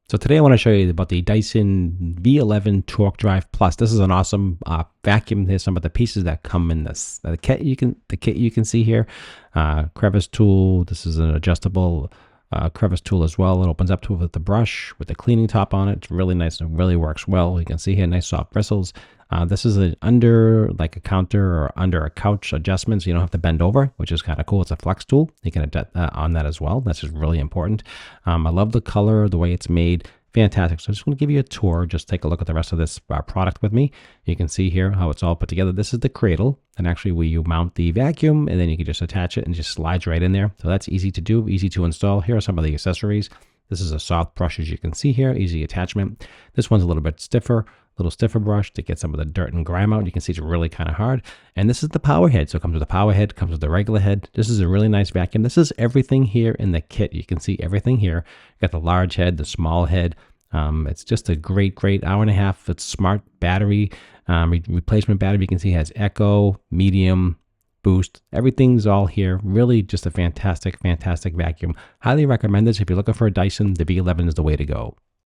So today I want to show you about the Dyson V11 Torque Drive Plus. This is an awesome vacuum. Here's some of the pieces that come in this. The kit you can see here. Crevice tool. This is an adjustable crevice tool as well. It opens up to it with the brush with the cleaning top on it. It's really nice and really works well. You can see here nice soft bristles. This is under like a counter or under a couch adjustment, so you don't have to bend over, which is kind of cool. It's a flex tool. You can adjust on that as well. That's just really important. I love the color, the way it's made. Fantastic. So I just want to give you a tour. Just take a look at the rest of this product with me. You can see here how it's all put together. This is the cradle, and actually where you mount the vacuum, and then you can just attach it and just slides right in there. So that's easy to do, easy to install. Here are some of the accessories. This is a soft brush, as you can see here, easy attachment. This one's a little bit stiffer, brush to get some of the dirt and grime out. You can see it's really kind of hard. And this is the power head. So it comes with a power head, comes with the regular head. This is a really nice vacuum. This is everything here in the kit. You can see everything here. You got the large head, the small head. It's just a great hour and a half. It's smart battery, replacement battery. You can see it has echo, medium, boost. Everything's all here. Really just a fantastic vacuum. Highly recommend this. If you're looking for a Dyson, the V11 is the way to go.